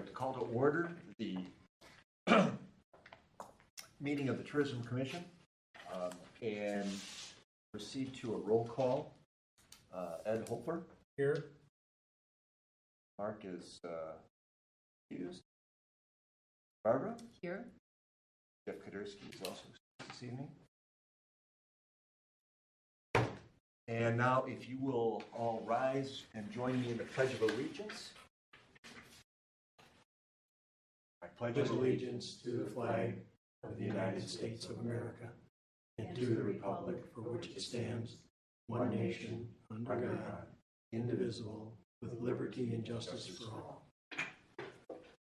like to call to order the meeting of the Tourism Commission and proceed to a roll call. Ed Hopler. Here. Mark is excused. Barbara. Here. Jeff Kadersky is also this evening. And now, if you will all rise and join me in the Pledge of Allegiance. I pledge allegiance to the flag of the United States of America and to the republic for which it stands, one nation, under God, indivisible, with liberty and justice for all.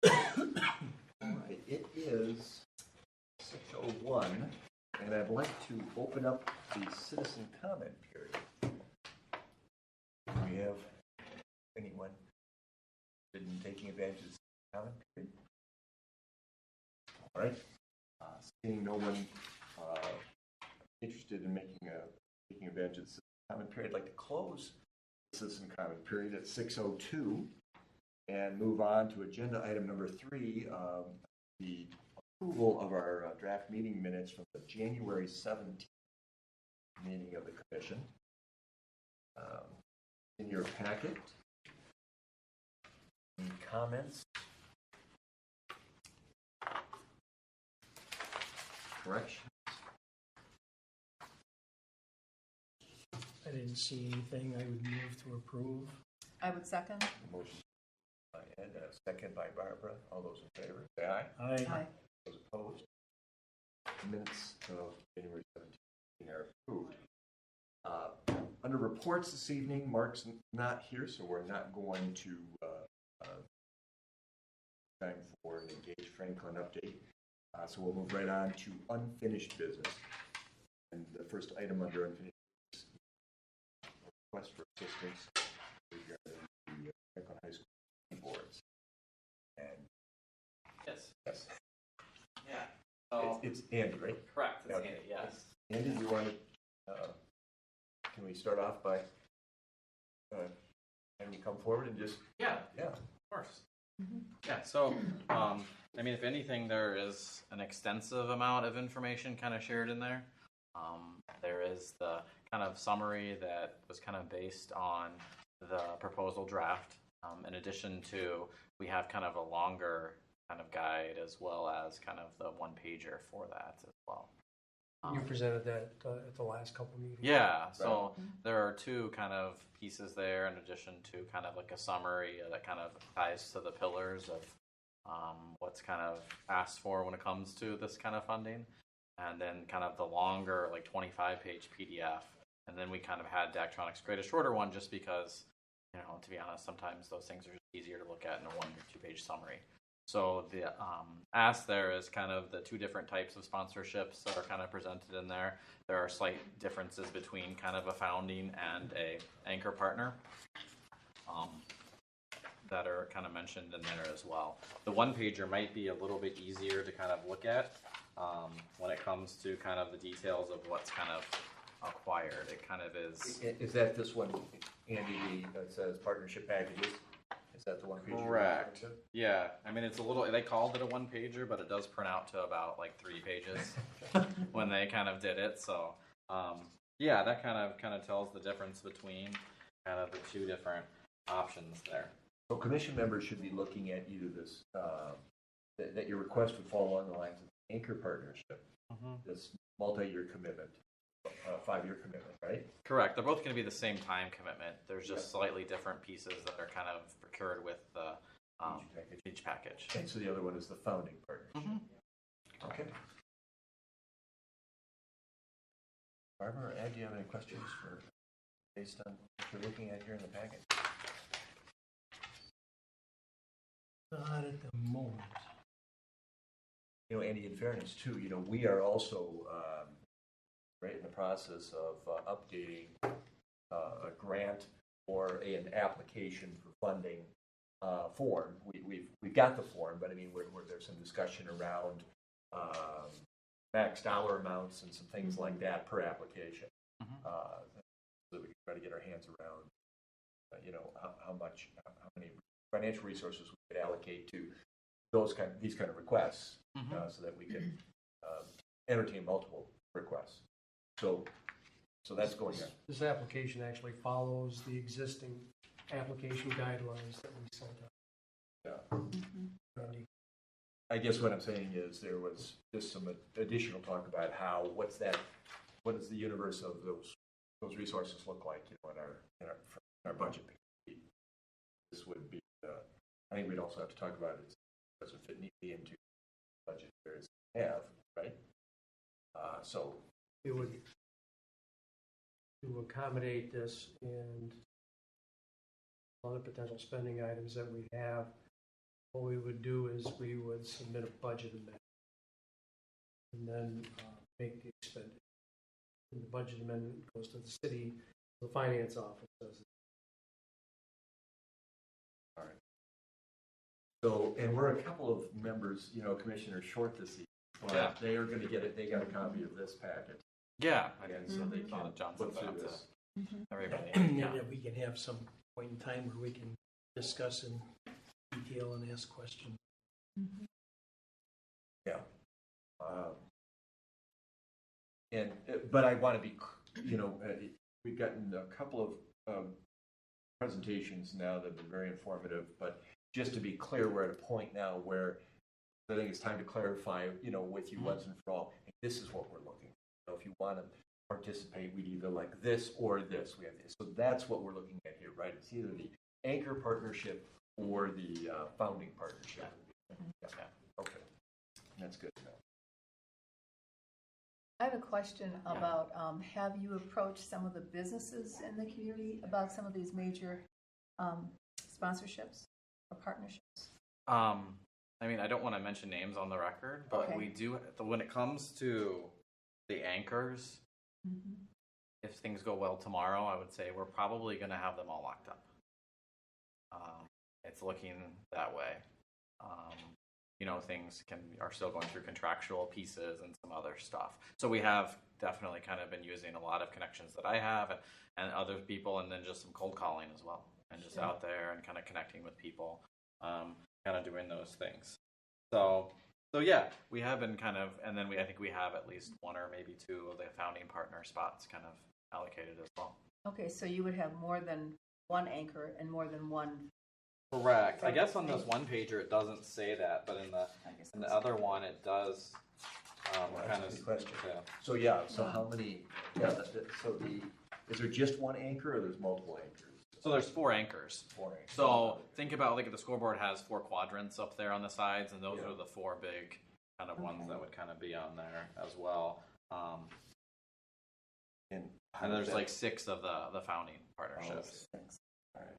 All right, it is 6:01, and I'd like to open up the citizen comment period. Do we have anyone interested in taking advantage of the citizen comment period? All right. Seeing no one interested in taking advantage of the citizen comment period, I'd like to close the citizen comment period at 6:02 and move on to agenda item number 3, the approval of our draft meeting minutes from the January 17th meeting of the Commission. In your packet, any comments? Corrections? I didn't see anything. I would move to approve. I would second. Motion by Ed, second by Barbara. All those in favor, say aye. Aye. Aye. Those opposed? Minutes of January 17th are approved. Under reports this evening, Mark's not here, so we're not going to time for an Engage Franklin update. So we'll move right on to unfinished business. And the first item under unfinished business is request for assistance regarding the Franklin High School boards. And yes. Yeah. So It's Andy, right? correct. It's Okay. Andy, yes. Andy, you want to, can we start off by having you come forward and just, Yeah, yeah. of course. Yeah. So, I mean, if anything, there is an extensive amount of information kind of shared in there. There is the kind of summary that was kind of based on the proposal draft. In addition to, we have kind of a longer kind of guide as well as kind of the one pager for that as well. You presented that at the last couple meetings. Yeah, so there are two kind of pieces there in addition to kind of like a summary that kind of ties to the pillars of what's kind of asked for when it comes to this kind of funding. And then kind of the longer, like 25-page PDF. And then we kind of had Daktronics create a shorter one just because, you know, to be honest, sometimes those things are just easier to look at in a 1 or 2 page summary. So the ask there is kind of the two different types of sponsorships that are kind of presented in there. There are slight differences between kind of a founding and a anchor partner that are kind of mentioned in there as well. The one pager might be a little bit easier to kind of look at when it comes to kind of the details of what's kind of acquired. It kind of is. Is that this one, Andy, that says partnership packages? Is that the one page? Correct. Yeah, I mean, it's a little, they called it a one pager, but it does print out to about like 3 pages when they kind of did it. So, yeah, that kind of tells the difference between kind of the two different options there. So commission members should be looking at either this, that your request would fall along the lines of anchor partnership, this multi-year commitment, 5-year commitment, right? Correct. They're both going to be the same time commitment. There's just slightly different pieces that are kind of procured with the each package. And so the other one is the founding partnership. Okay. Barbara or Ed, do you have any questions based on what you're looking at here in the packet? Not at the moment. You know, Andy, in fairness too, you know, we are also right in the process of updating a grant or an application for funding form. We've got the form, but I mean, there's some discussion around max dollar amounts and some things like that per application, so that we can try to get our hands around, you know, how many financial resources we could allocate to these kind of requests, so that we can entertain multiple requests. So that's going on. This application actually follows the existing application guidelines that we sent out. Yeah. Randy. I guess what I'm saying is there was just some additional talk about what does the universe of those resources look like, in our budget. This would be, I think we'd also have to talk about it. Does it fit neatly into the budget areas we have, right? So It would, to accommodate this and other potential spending items that we have, what we would do is we would submit a budget amendment and then make the expenditure. And the budget amendment goes to the city, the finance office does it. all right. So, and we're a couple of members, commissioners short this evening. Well, Yeah. they are going to get it. They got a copy of this packet, Yeah, and so they can Johnson put through sent this. to everybody. And Yeah. that we can have some point in time where we can discuss in detail and ask questions. Yeah. But I want to be, we've gotten a couple of presentations now that have been very informative, but just to be clear, we're at a point now where I think it's time to clarify, with you once and for all, this is what we're looking for. If you want to participate, we'd either like this or this. We have this. So that's what we're looking at here, right? It's either the anchor partnership or the founding partnership. Yeah. Okay. That's good to know. I have a question about, have you approached some of the businesses in the community about some of these major sponsorships or partnerships? I don't want to mention names on the record, but Okay. we do, when it comes to the anchors, if things go well tomorrow, I would say we're probably going to have them all locked up. It's looking that way. Things are still going through contractual pieces and some other stuff. So we have definitely kind of been using a lot of connections that I have and other people, and then just some cold calling as well, and just out there and kind of connecting with people, kind of doing those things. So yeah, we have been kind of, and then I think we have at least one or maybe two of the founding partner spots kind of allocated as well. Okay, so you would have more than one anchor and more than one. Correct. I guess on this one pager it doesn't say that, but in the that's- other one it does Well, kind that's of. a good question. Yeah. So how many? Yeah. Is there just one anchor, or there's multiple anchors? So there's 4 anchors. 4 anchors. So think about the scoreboard has 4 quadrants up there on the sides, and those are the 4 big kind of ones that would kind of be on there as well. And And there's 6 of the founding partnerships. All right.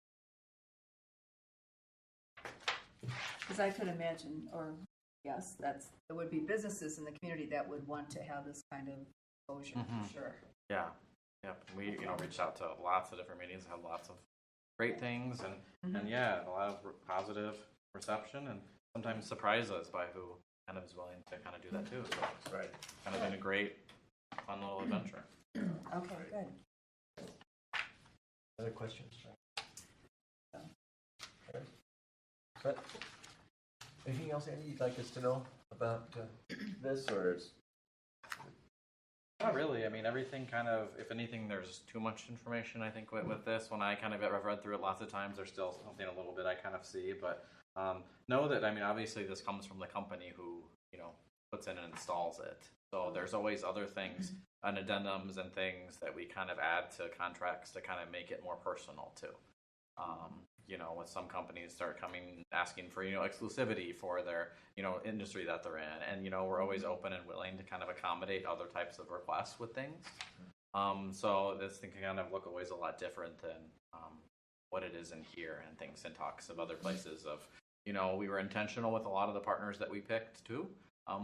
Because I could imagine, or yes, there would be businesses in the community that would want to have this kind of exposure, for sure. Yeah. Yep. We reached out to lots of different meetings, had lots of great things, and a lot of positive reception, and sometimes surprise us by who kind of is willing to kind of do that too. So Right. kind of been a great, fun little adventure. Okay, good. Other questions? But anything else, Andy, you'd like us to know about this, or is? Not really. Everything kind of, if anything, there's too much information, I think, with this. When I kind of read through it lots of times, there's still something a little bit I kind of see. But know that, obviously this comes from the company who, puts in and installs it. So there's always other things and addendums and things that we kind of add to contracts to kind of make it more personal, too. With some companies start asking for, exclusivity for their, industry that they're in. And, we're always open and willing to kind of accommodate other types of requests with things. So this thing can kind of look always a lot different than what it is in here, and things and talks of other places of, we were intentional with a lot of the partners that we picked too.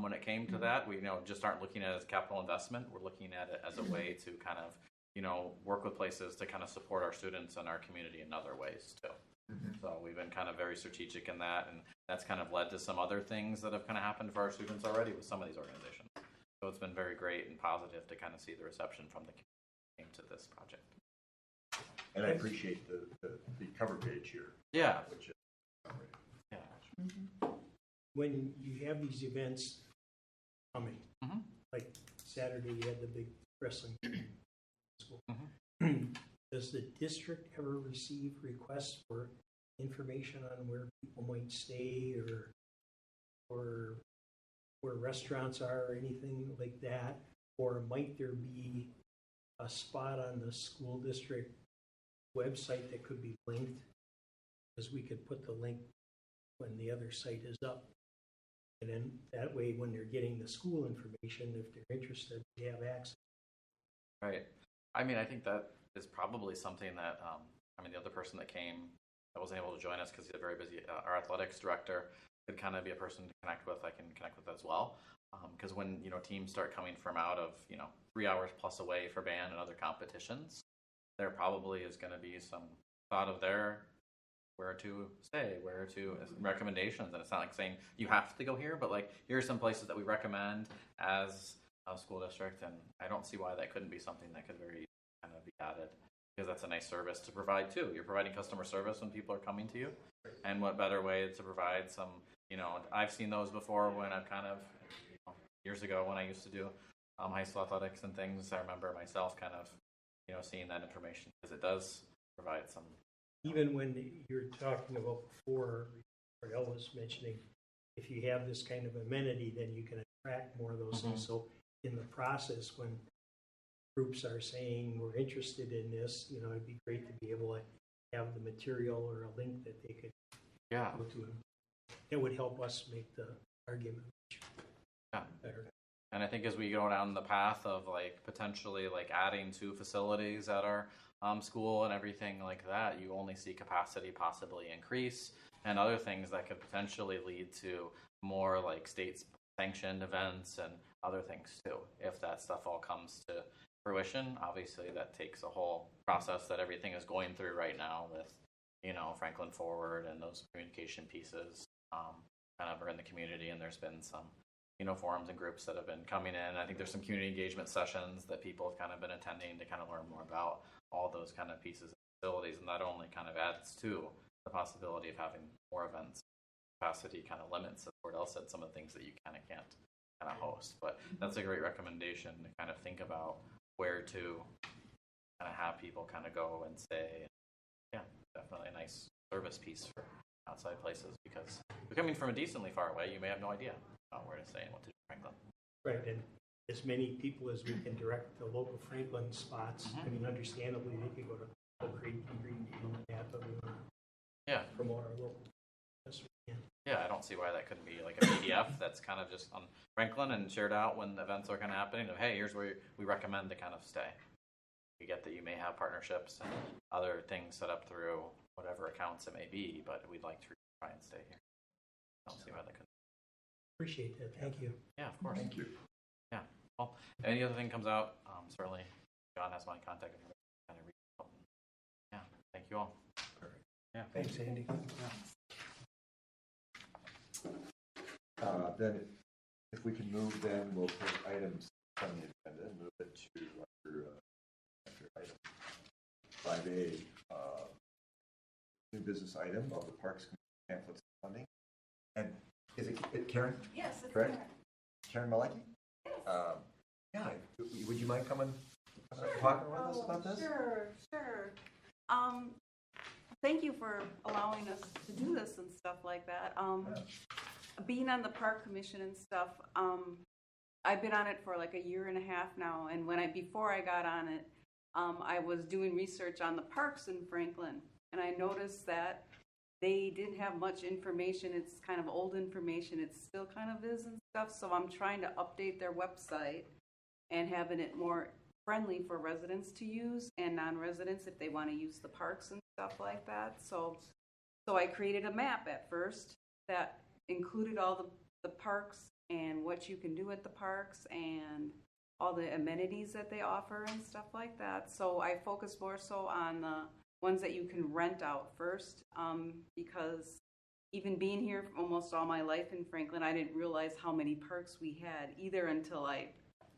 When it came to that, we, just aren't looking at it as capital investment. We're looking at it as a way to kind of, work with places to kind of support our students and our community in other ways too. So we've been kind of very strategic in that, and that's kind of led to some other things that have kind of happened for our students already with some of these organizations. So it's been very great and positive to kind of see the reception from the community to this project. And I appreciate the cover page here. Yeah. Which Yeah. When you have these events coming, Mhm. like Saturday, you had the big wrestling school. Mhm. Does the district ever receive requests for information on where people might stay or where restaurants are or anything like that? Or might there be a spot on the school district website that could be linked? Because we could put the link when the other site is up. And then that way, when they're getting the school information, if they're interested, they have access. Right. I mean, I think that is probably something that, the other person that came that wasn't able to join us because he's a very busy, our athletics director could kind of be a person to connect with. I can connect with as well. Because when, teams start coming from out of, 3 hours plus away for band and other competitions, there probably is going to be some thought of their where to stay, where to recommendations. And it's not like saying you have to go here, but like, here are some places that we recommend as a school district. And I don't see why that couldn't be something that could very kind of be added, because that's a nice service to provide too. You're providing customer service when people are coming to you. And what better way to provide some, I've seen those before when I've kind of, years ago when I used to do high school athletics and things. I remember myself kind of, seeing that information, because it does provide some. Even when you're talking about before, Raquel was mentioning, if you have this kind of amenity, then you can attract more of those things. So in the process, when groups are saying we're interested in this, it'd be great to be able to have the material or a link that they could go to. It would help us make the argument better. And I think as we go down the path of like potentially like adding 2 facilities at our school and everything like that, you only see capacity possibly increase, and other things that could potentially lead to more like state sanctioned events and other things too. If that stuff all comes to fruition, obviously that takes a whole process that everything is going through right now with, Franklin Forward and those communication pieces kind of are in the community, and there's been some forums and groups that have been coming in. I think there's some community engagement sessions that people have kind of been attending to kind of learn more about all those kind of pieces and facilities, and that only kind of adds to the possibility of having more events. Capacity kind of limits, as Wardell said, some of the things that you kind of can't kind of host. But that's a great recommendation to kind of think about where to kind of have people kind of go and stay. Yeah, definitely a nice service piece for outside places, because if you're coming from a decently far away, you may have no idea where to stay and what to do in Franklin. Right, and as many people as we can direct to local Franklin spots. I mean, understandably, they could go to Oak Creek and Greendale and that, but we want to promote our local as we can. Yeah, I don't see why that couldn't be like a PDF that's kind of just on Franklin and shared out when the events are kind of happening. Of, hey, here's where we recommend to kind of stay. You get that you may have partnerships and other things set up through whatever accounts it may be, but we'd like to try and stay here. I don't see why that couldn't. Appreciate that. Thank you. Yeah, of course. Thank you. Yeah. Well, any other thing comes out, certainly John has my contact information. Kind of reach out. Yeah. Thank you all. Yeah. Thanks, Andy. Then if we can move, then we'll put items on the agenda and move it to after item 5A, new business item of the Parks pamphlets funding. And is it Karen? Yes, it's correct? Karen Malecki? Yeah, would you mind coming talking with us about this? Sure. Thank you for allowing us to do this and stuff like that. Being on the park commission and stuff, I've been on it for like a year and a half now. And before I got on it, I was doing research on the parks in Franklin, and I noticed that they didn't have much information. It's kind of old information. It still kind of is and stuff. So I'm trying to update their website and having it more friendly for residents to use and non-residents if they want to use the parks and stuff like that. So I created a map at first that included all the parks and what you can do at the parks and all the amenities that they offer and stuff like that. So I focus more so on the ones that you can rent out first, because even being here for almost all my life in Franklin, I didn't realize how many parks we had either until I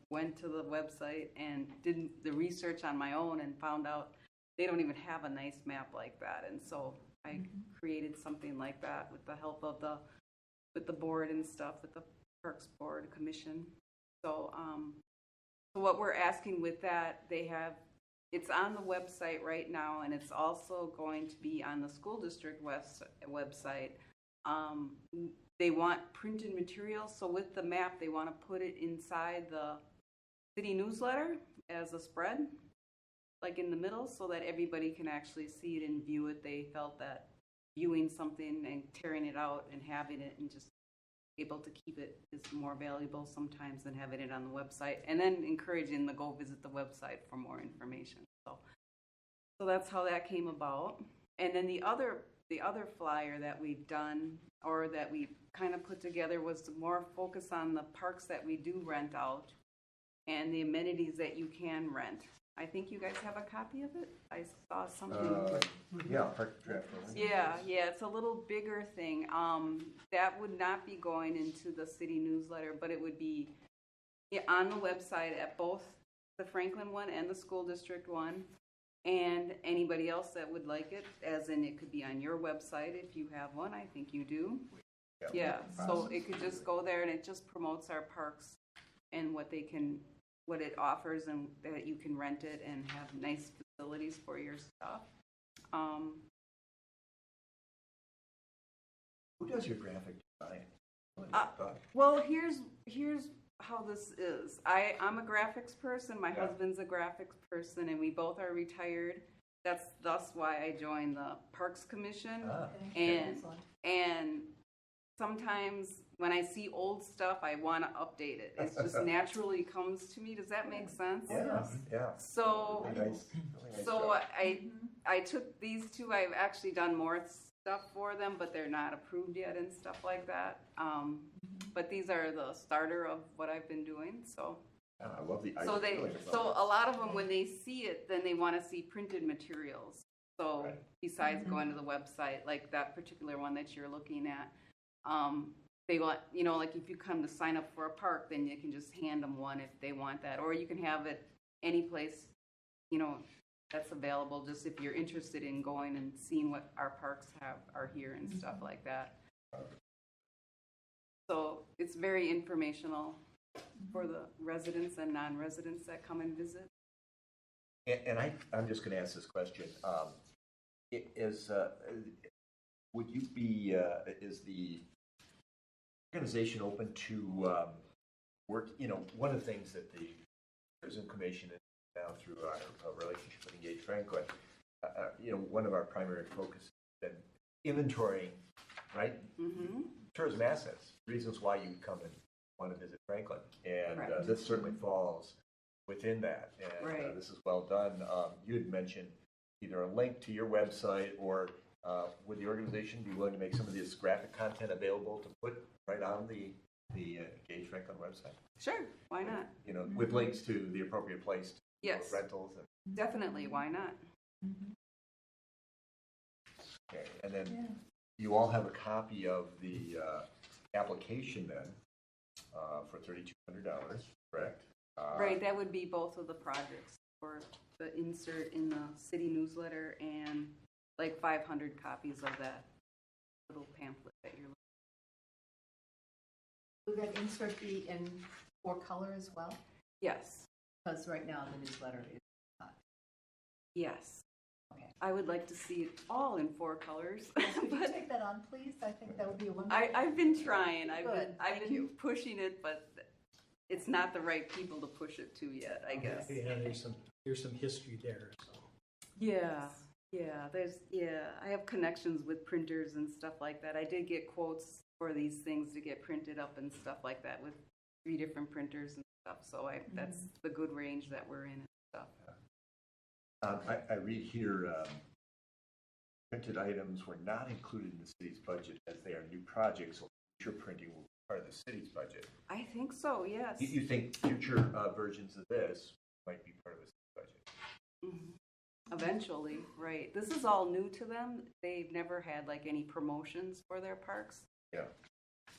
went to the website and did the research on my own and found out they don't even have a nice map like that. And so I created something like that with the help of with the board and stuff, with the Parks Board Commission. So, so what we're asking with that, it's on the website right now, and it's also going to be on the school district website. They want printed materials, so with the map, they want to put it inside the city newsletter as a spread, like in the middle, so that everybody can actually see it and view it. They felt that viewing something and tearing it out and having it and just able to keep it is more valuable sometimes than having it on the website, and then encouraging them to go visit the website for more information. So that's how that came about. And then the other flyer that we've done, or that we kind of put together, was more focus on the parks that we do rent out and the amenities that you can rent. I think you guys have a copy of it. I saw something. Yeah, Park Draft. Yeah, it's a little bigger thing. That would not be going into the city newsletter, but it would be on the website at both the Franklin one and the school district one, and anybody else that would like it, as in it could be on your website if you have one. I think you do. Yeah, so it could just go there, and it just promotes our parks and what it offers, and that you can rent it and have nice facilities for your stuff. Who does your graphic design? Well, here's how this is. I'm a graphics person. My husband's a graphics person, and we both are retired. That's thus why I joined the Parks Commission. And sometimes when I see old stuff, I want to update it. It just naturally comes to me. Does that make sense? Yeah. So, Really nice so job. I took these two. I've actually done more stuff for them, but they're not approved yet and stuff like that. But these are the starter of what I've been doing. So, Yeah, I love the. so a lot of them, when they see it, then they want to see printed materials. So besides going to the website, like that particular one that you're looking at, they want, like if you come to sign up for a park, then you can just hand them one if they want that, or you can have it any place, that's available, just if you're interested in going and seeing what our parks are here and stuff like that. So it's very informational for the residents and non-residents that come and visit. And I'm just going to ask this question. Would you be, is the organization open to work, one of the things that the Tourism Commission is now through our relationship with Engage Franklin, one of our primary focus has been inventorying, right? Mm-hmm. Tourism assets, reasons why you come and want to visit Franklin. And this certainly falls within that. And this is well done. You had mentioned either a link to your website, or would the organization be willing to make some of this graphic content available to put right on the Engage Franklin website? Sure, why not? With links to the appropriate place to rentals. Definitely, why not? Okay, and then you all have a copy of the application then for $3,200, correct? Right, that would be both of the projects for the insert in the city newsletter and like 500 copies of that little pamphlet that you're looking Would that insert be in 4-color as well? Yes. Because right now the newsletter is not. Yes. Okay. I would like to see it all in 4 colors. Could you take that on, please? I think that would be a wonderful. I've been trying. I've Thank been you. pushing it, but it's not the right people to push it to yet, I guess. Yeah, there's some history there. So. Yeah. I have connections with printers and stuff like that. I did get quotes for these things to get printed up and stuff like that with 3 different printers and stuff. So that's the good range that we're in and stuff. I read here, printed items were not included in the city's budget as they are new projects, so future printing will be part of the city's budget. I think so, yes. You think future versions of this might be part of the city's budget? Mm-hmm. Eventually, right. This is all new to them. They've never had like any promotions for their parks. Yeah.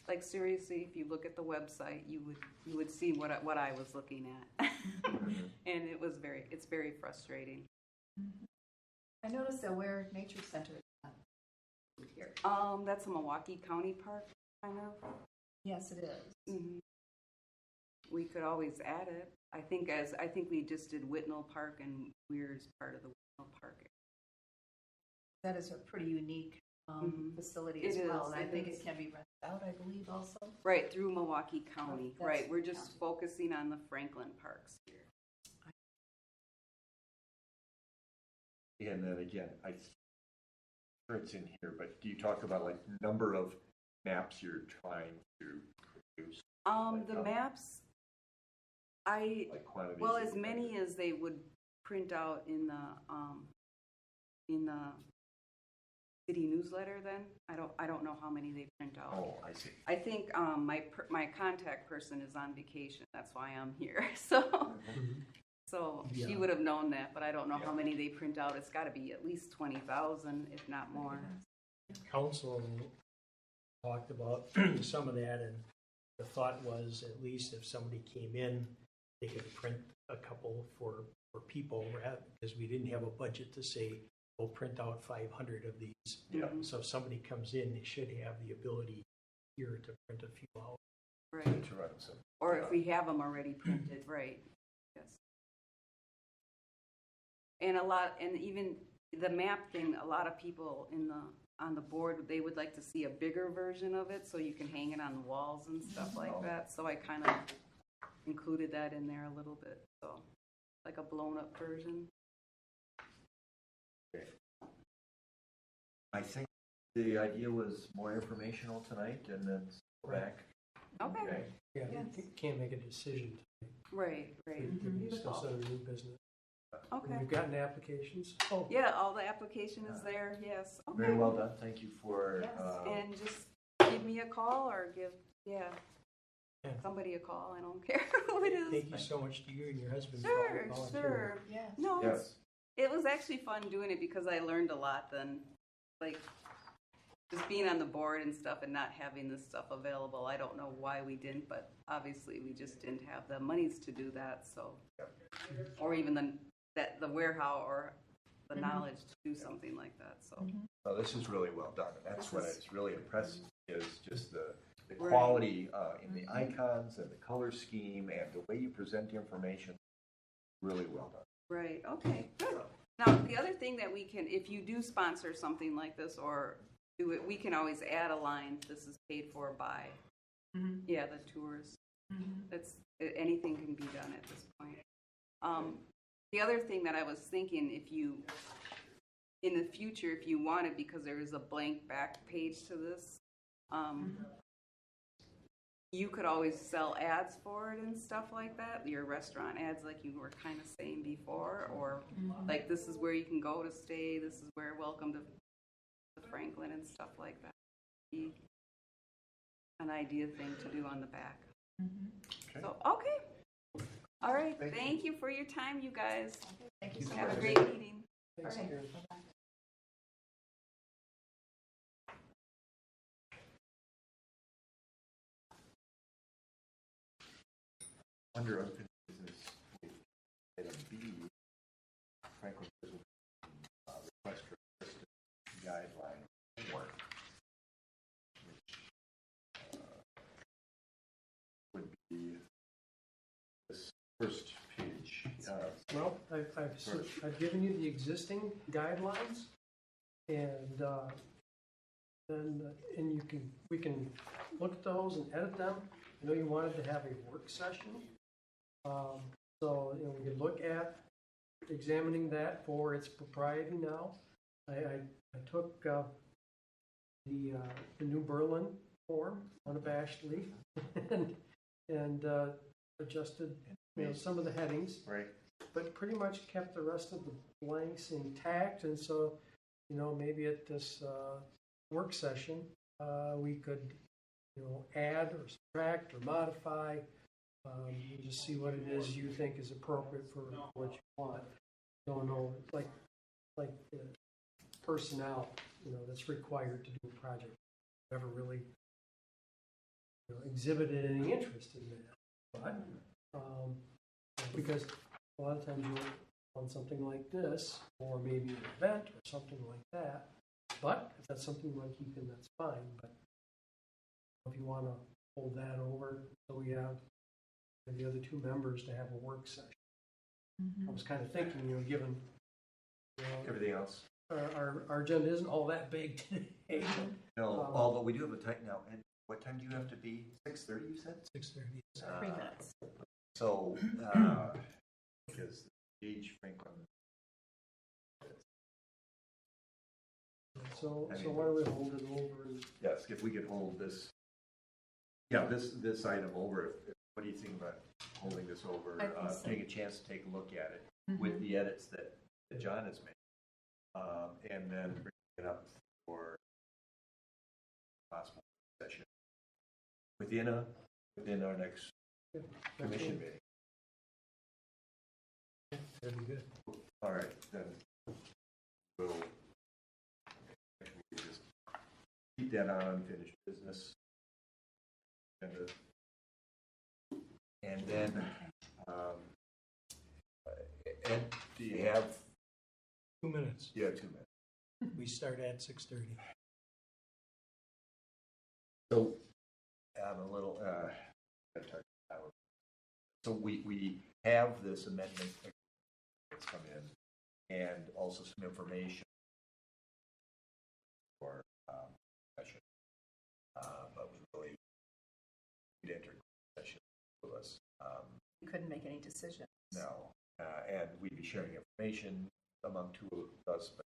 Like seriously, if you look at the website, you would see what I was looking at, and it's very frustrating. I noticed that Ware Nature Center is not here? That's a Milwaukee County park, kind of. Yes, it is. We could always add it. I think we just did Whitnall Park, and Weir's part of the Whitnall Park. That is a pretty unique facility It as well, is, and I it think is. it can be rented out, I believe, also. Right, through Milwaukee County. That's Right, we're just county. focusing on the Franklin parks here. And then again, I'm sure it's in here, but do you talk about like number of maps you're trying to produce? The maps, Like quantities? well, of as many as they would print out in the city newsletter. Then I don't know how many they print out. Oh, I see. I think my contact person is on vacation. That's why I'm here. So she Yeah. would have known that, but I don't know how Yeah. many they print out. It's got to be at least 20,000, if not more. Council talked about some of that, and the thought was at least if somebody came in, they could print a couple for people, because we didn't have a budget to say, we'll print out 500 of these. Yeah. So if somebody comes in, they should have the ability here to print a few out. Right. To run some. Or if we have them already printed, right? Yes. And even the map thing, a lot of people on the board, they would like to see a bigger version of it so you can hang it on the walls and stuff like that. So I kind of included that in there a little bit. So like a blown up version. Okay. I think the idea was more informational tonight and then go back. Okay. Yeah, Yes. you can't make a decision. Right. We discuss other new business. Okay. We've gotten applications. Oh, Yeah, all the application is there. Yes. Okay. Very well done. Thank you for. Yes. And just give me a call or give somebody a call. I don't care who it is. Thank you so much to you and your husband. for Sure, volunteering. sure. Yes. No, Yes. it was actually fun doing it because I learned a lot then. Like, just being on the board and stuff and not having this stuff available. I don't know why we didn't, but obviously we just didn't have the monies to do that, so. Or even the warehouse or the knowledge to do something like that, so. No, this is really well done, and that's This what is- is really impressive, is just the Right. quality in the icons and the color scheme and the way you present the information. Really well done. Right, okay, good. Now, the other thing that we can, if you do sponsor something like this or do it, we can always add a line, this is paid for by, yeah, the tours. Anything can be done at this point. The other thing that I was thinking, in the future, if you wanted, because there is a blank back page to this, you could always sell ads for it and stuff like that, your restaurant ads like you were kind of saying before, or like this is where you can go to stay, this is where welcome to Franklin and stuff like that. Be an idea thing to do on the back. Okay. So, okay. All right. Thank you. Thank you for your time, you guys. Thank you so Have much. a great meeting. thanks, All right. Karen. Bye-bye. Under unfinished business, item B, Franklin Business request for assistance guideline framework, which would be this first page. Well, I've given you the existing guidelines, and we can look at those and edit them. I know you wanted to have a work session, so we could look at examining that for its propriety now. I took the New Berlin form unabashedly and adjusted some of the headings, Right. but pretty much kept the rest of the blanks intact. And so, maybe at this work session, we could, add or subtract or modify, and just see what it is you think is appropriate for what you want. Don't know, like the personnel, that's required to do a project. Never really, exhibited any interest in that, but. Because a lot of times you'll on something like this, or maybe an event or something like that, But if that's something you want to keep in, that's fine, but if you want to hold that over, so we have the other two members to have a work session. I was kind of thinking, given, Everything else? our agenda isn't all that big today. No, although we do have a time now, and what time do you have to be? 6:30, you said? 6:30. 3 minutes. So, because Gage Franklin. So I mean- why don't we hold it over? Yes, if we could hold this, yeah, this item over, what do you think about holding this over? I think so. Getting a chance to take a look at it with the edits that John has made. And then bring it up for possible session within our next commission meeting. That'd be good. All right, then we'll just keep that on unfinished business. And then, Ed, do you have? 2 minutes. Yeah, 2 minutes. We start at 6:30. So, I'm a little, so we have this amendment that's come in, and also some information for session. But we really entered session with us. You couldn't make any decision. No, and we'd be sharing information among two of us, but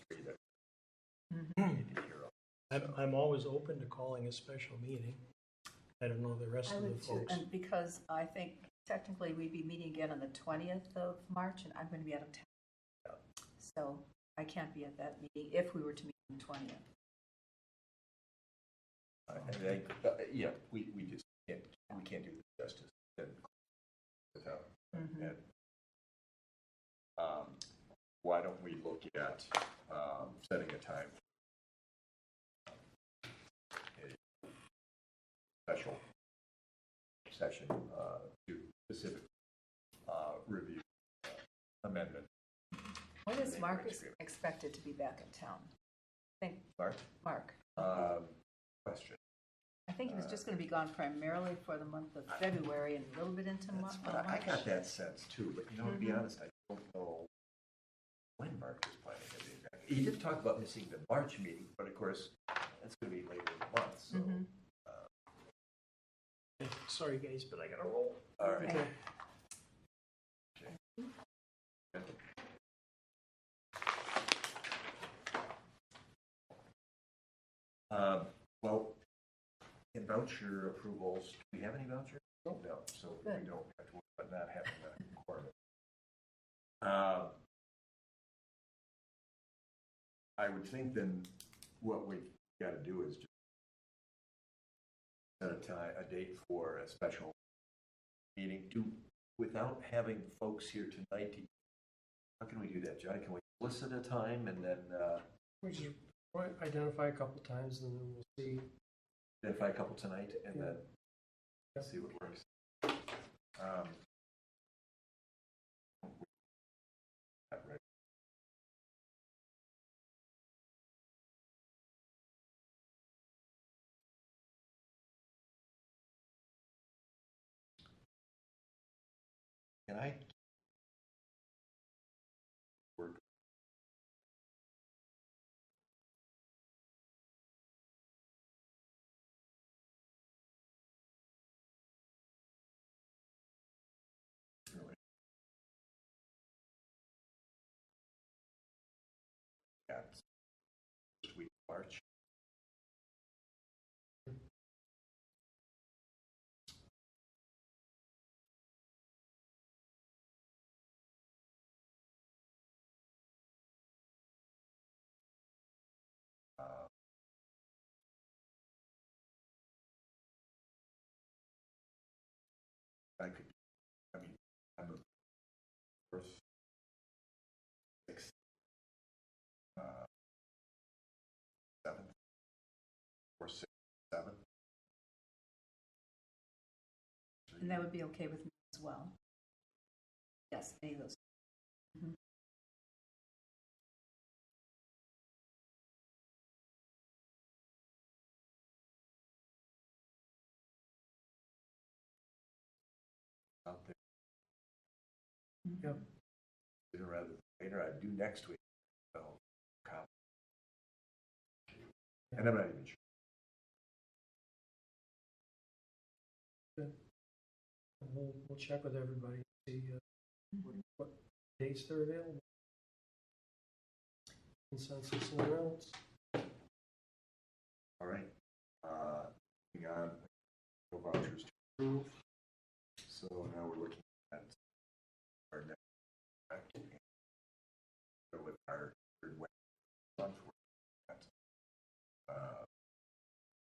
three that need to hear. I'm always open to calling a special meeting. I don't know the rest I of the would too, folks. and because I think technically we'd be meeting again on the 20th of March, and I'm going to be out of town. So I can't be at that meeting if we were to meet on the 20th. And yeah, we just can't do the justice without Ed. Why don't we look at setting a time for a special session to specific review amendment. When is Mark expected to be back in town? I think Mark. Question. I think he was just going to be gone primarily for the month of February and a little bit into March. I got that sense too, but to be honest, I don't know when Mark is planning to be back. He did talk about missing the March meeting, but of course, that's going to be later in the month, so. Sorry, guys, but I got to roll. All right. Okay. Well, in voucher approvals, do we have any vouchers? No, so we Good. don't have to worry about not having that requirement. I would think then what we got to do is just set a date for a special meeting. Without having folks here tonight, how can we do that, John? Can we solicit a time and then We just identify a couple times, and then we'll see. identify a couple tonight and Yeah. then see what works? Not ready. Can I work? Really? Yeah, it's first week of March. I could, I'm a first, 6th, 7th, or 6th, 7th. And that would be okay with me as well. Yes, any of those. Yep. Sooner rather than later, I'd do next week. So, and I'm not even sure. We'll check with everybody, see what dates they're available. Consensus and else. All right. Moving on, no vouchers to approve. So now we're looking at our next contract. So with our third month, we're at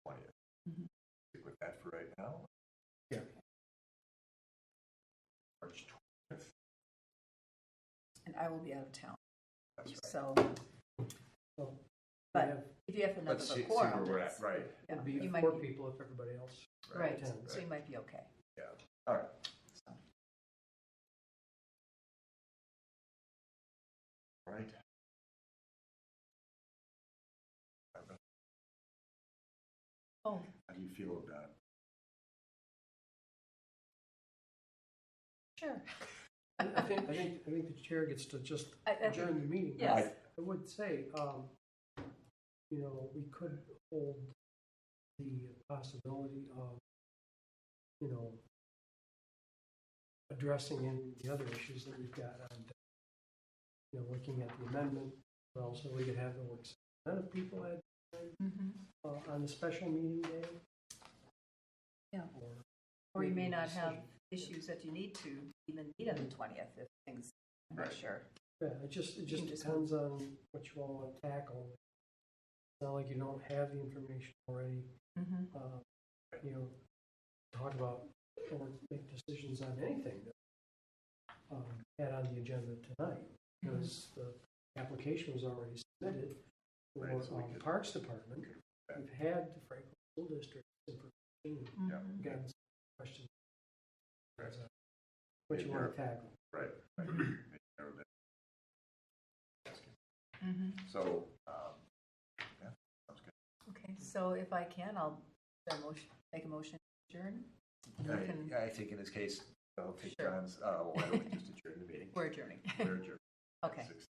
20th. Stick with that for right now. Yeah. March 20th. And I will be out of town, That's right. so, So but if you have enough Let's of a see quorum. where we're at. that's- Right. yeah, it'll be you might 4 be- people if everybody else Right, attends. so you might be okay. Yeah. All right. So. All right. Oh, How do you feel about sure. I think the chair gets to just I think- adjourn the meeting. Yes. I would say, we could hold the possibility of, addressing any of the other issues that we've got on, looking at the amendment, but also we could have the work session. None of people had Mhm. on the special meeting day. Yeah. Or Or you may making a not have decision. issues that you need to even meet on the 20th if things, I'm not Right. sure. Yeah, it just You can just depends on what you all want to tackle. It's not like you don't have the information already. Mhm. Talk about or make decisions on anything that had on the agenda tonight, because the application was already submitted for Right, so we the could- Parks Department. We've had the Franklin School District information, Mhm. gotten some questions. Right. What you want to tackle. right? Mhm. So, yeah, sounds good. Okay, so if I can, I'll make a motion to adjourn. And we can- I think in this case, I'll take Sure. John's, why don't we just adjourn the meeting? We're adjourning. We're adjourned. Okay, 6:30.